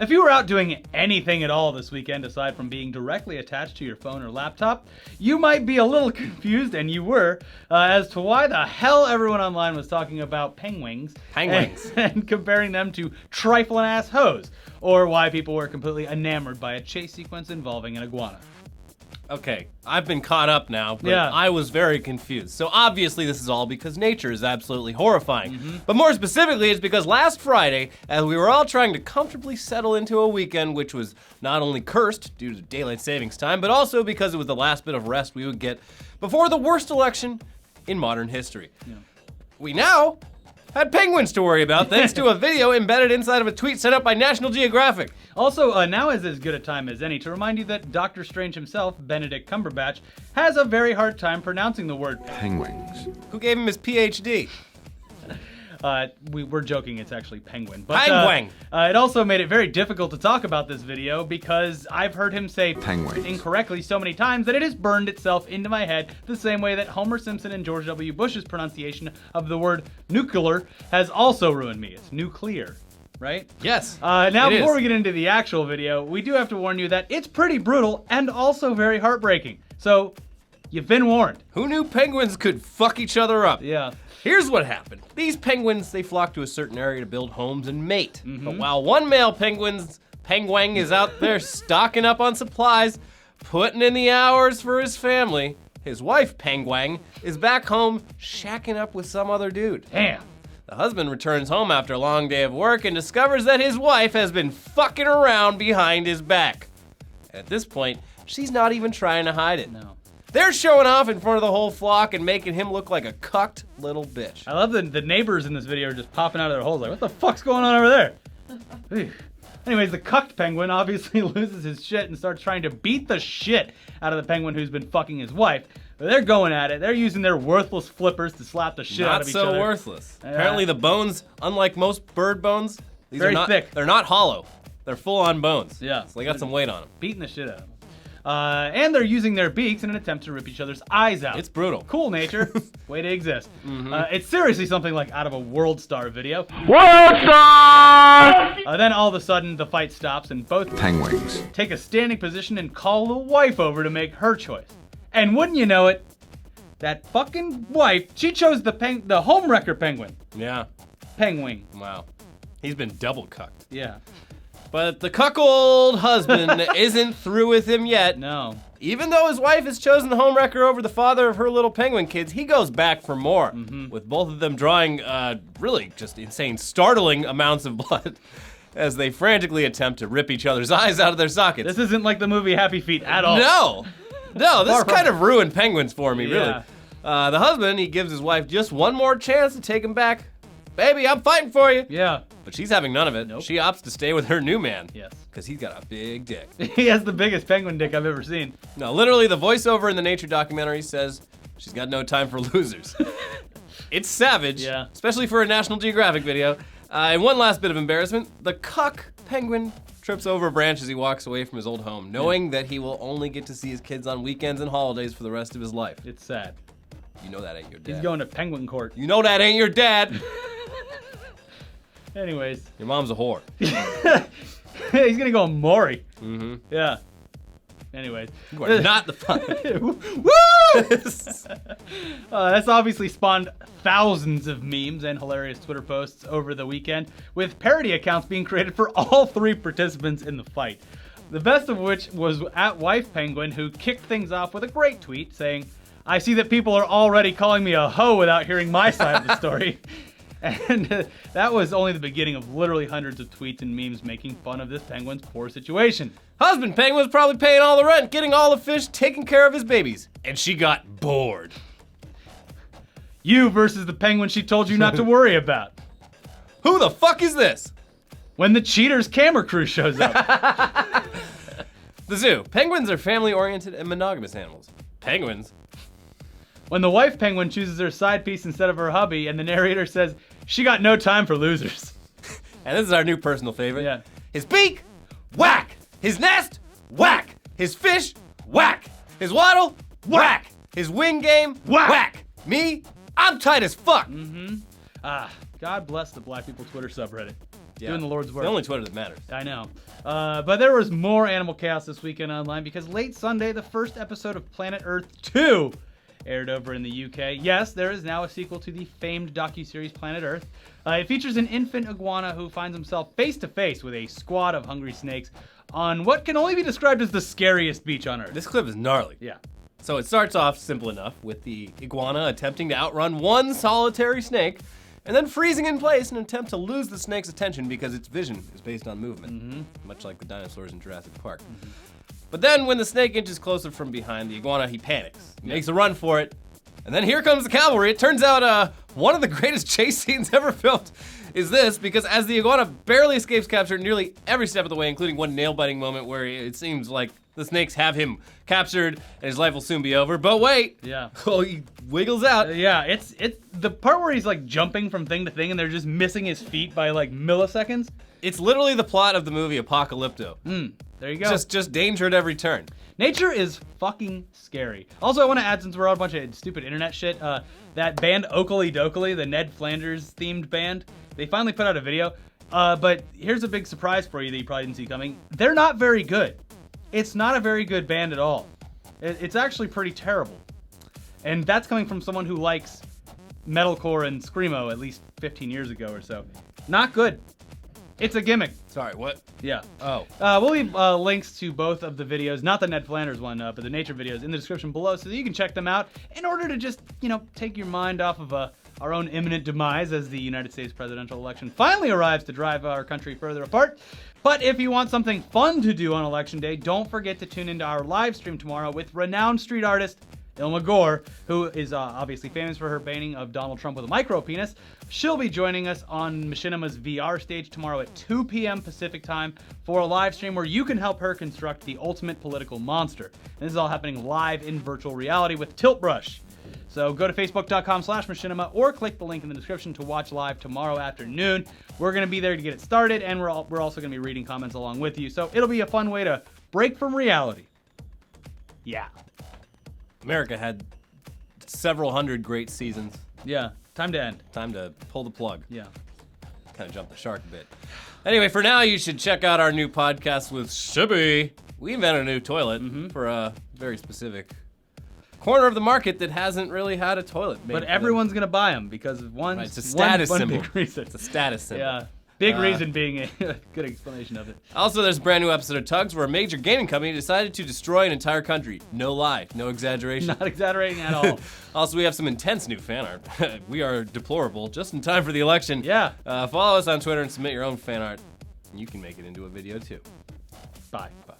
If you were out doing anything at all this weekend aside from being directly attached to your phone or laptop, you might be a little confused, and you were, as to why the hell everyone online was talking about penguins. And comparing them to trifling ass hoes, or why people were completely enamored by a chase sequence involving an iguana. Okay, I've been caught up now, but Yeah. I was very confused. So obviously this is all because nature is absolutely horrifying. But more specifically, it's because last Friday, as we were all trying to comfortably settle into a weekend which was not only cursed due to daylight savings time, but also because it was the last bit of rest we would get before the worst election in modern history. Yeah. We now had penguins to worry about thanks to a video embedded inside of a tweet sent out by National Geographic. Also, now is as good a time as any to remind you that Doctor Strange himself, Benedict Cumberbatch, has a very hard time pronouncing the word penguins. Who gave him his PhD? We're joking, it's actually penguin. But, Penguin! It also made it very difficult to talk about this video because I've heard him say Penguins incorrectly so many times that it has burned itself into my head the same way that Homer Simpson and George W. Bush's pronunciation of the word nuclear has also ruined me. It's nuclear, right? Yes. Now, it before is. we get into the actual video, we do have to warn you that it's pretty brutal and also very heartbreaking. So, you've been warned. Who knew penguins could fuck each other up? Yeah. Here's what happened. These penguins, they flock to a certain area to build homes and mate. But while one male penguin is out there stocking up on supplies, putting in the hours for his family, his wife, penguin, is back home shacking up with some other dude. Damn. The husband returns home after a long day of work and discovers that his wife has been fucking around behind his back. At this point, she's not even trying to hide it. No. They're showing off in front of the whole flock and making him look like a cucked little bitch. I love the neighbors in this video are just popping out of their holes like, what the fuck's going on over there? Ew. Anyways, the cucked penguin obviously loses his shit and starts trying to beat the shit out of the penguin who's been fucking his wife. But they're going at it. They're using their worthless flippers to slap the shit out of each other. Not so worthless. Apparently the bones, unlike most bird bones, these Very are not thick. They're not hollow. They're full-on bones. Yeah. So they got some weight on them. Beating the shit out of them. And they're using their beaks in an attempt to rip each other's eyes out. It's brutal. Cool, nature. Way to exist. It's seriously something like out of a World Star video. World Star! Then all of a sudden, the fight stops and both Penguins. take a standing position and call the wife over to make her choice. And wouldn't you know it, that fucking wife, she chose the homewrecker penguin. Yeah. Penguin. Wow. He's been double cucked. Yeah. But the cuckold husband isn't through with him yet. No. Even though his wife has chosen the homewrecker over the father of her little penguin kids, he goes back for more, with both of them drawing really just insane, startling amounts of blood as they frantically attempt to rip each other's eyes out of their sockets. This isn't like the movie Happy Feet at all. No, this kind of ruined penguins for me, really. Yeah. The husband, he gives his wife just one more chance to take him back. Baby, I'm fighting for you. Yeah. But she's having none of it. Nope. She opts to stay with her new man. Yes. Because he's got a big dick. He has the biggest penguin dick I've ever seen. No, literally, the voiceover in the nature documentary says she's got no time for losers. It's savage, Yeah. especially for a National Geographic video. And one last bit of embarrassment, the cuck penguin trips over a branch as he walks away from his old home, knowing that he will only get to see his kids on weekends and holidays for the rest of his life. It's sad. You know that ain't your dad. He's going to penguin court. You know that ain't your dad. Anyways. Your mom's a whore. He's gonna go Maury. Yeah. Anyways. You are not the fun. Woo! That's obviously spawned thousands of memes and hilarious Twitter posts over the weekend, with parody accounts being created for all three participants in the fight. The best of which was at Wife Penguin, who kicked things off with a great tweet saying, "I see that people are already calling me a hoe without hearing my side of the story." And that was only the beginning of literally hundreds of tweets and memes making fun of this penguin's poor situation. Husband penguin's probably paying all the rent, getting all the fish, taking care of his babies. And she got bored. You versus the penguin she told you not to worry about. Who the fuck is this? When the cheater's camera crew shows up. The zoo. Penguins are family-oriented and monogamous animals. Penguins? When the wife penguin chooses her side piece instead of her hubby, and the narrator says, she got no time for losers. And this is our new personal favorite. Yeah. His beak, whack. His nest, whack. His fish, whack. His waddle, whack. His wing game, whack. Me, I'm tight as fuck. God bless the Black People Twitter subreddit. doing the Lord's work. The only Twitter that matters. I know. But there was more animal chaos this weekend online because late Sunday, the first episode of Planet Earth 2 aired over in the UK. Yes, there is now a sequel to the famed docuseries Planet Earth. It features an infant iguana who finds himself face-to-face with a squad of hungry snakes on what can only be described as the scariest beach on Earth. This clip is gnarly. Yeah. So it starts off simple enough with the iguana attempting to outrun one solitary snake and then freezing in place in an attempt to lose the snake's attention because its vision is based on movement, much like the dinosaurs in Jurassic Park. But then when the snake inches closer from behind the iguana, he panics, makes a run for it, and then here comes the cavalry. It turns out one of the greatest chase scenes ever filmed is this, because as the iguana barely escapes capture nearly every step of the way, including one nail-biting moment where it seems like the snakes have him captured and his life will soon be over. But wait, oh, he wiggles out. Yeah, it's the part where he's like jumping from thing to thing and they're just missing his feet by like milliseconds. It's literally the plot of the movie Apocalypto. There you go. Just danger at every turn. Nature is fucking scary. Also, I want to add, since we're on a bunch of stupid internet shit, that band Oakley Dokley, the Ned Flanders themed band, they finally put out a video. But here's a big surprise for you that you probably didn't see coming. They're not very good. It's not a very good band at all. It's actually pretty terrible. And that's coming from someone who likes metalcore and screamo at least 15 years ago or so. Not good. It's a gimmick. Sorry, what? Yeah. Oh. We'll leave links to both of the videos, not the Ned Flanders one, but the nature videos in the description below so that you can check them out in order to just, take your mind off of our own imminent demise as the United States presidential election finally arrives to drive our country further apart. But if you want something fun to do on Election Day, don't forget to tune into our live stream tomorrow with renowned street artist Illma Gore, who is obviously famous for her banning of Donald Trump with a micro penis. She'll be joining us on Machinima's VR stage tomorrow at 2 p.m. Pacific time for a live stream where you can help her construct the ultimate political monster. And this is all happening live in virtual reality with Tilt Brush. So go to facebook.com/machinima or click the link in the description to watch live tomorrow afternoon. We're going to be there to get it started, and we're also going to be reading comments along with you. So it'll be a fun way to break from reality. Yeah. America had several hundred great seasons. Yeah. Time to end. Time to pull the plug. Yeah. Kind of jumped the shark a bit. Anyway, for now, you should check out our new podcast with Shibby. We invented a new toilet for a very specific corner of the market that hasn't really had a toilet made. But everyone's going to buy them because of one, it's a status one symbol. big reason. It's a status symbol. Yeah. Big reason being a good explanation of it. Also, there's a brand new episode of Tugs where a major gaming company decided to destroy an entire country. No lie, no exaggeration. Not exaggerating at all. Also, we have some intense new fan art. We are deplorable, just in time for the election. Yeah. Follow us on Twitter and submit your own fan art. You can make it into a video too. Bye. Bye.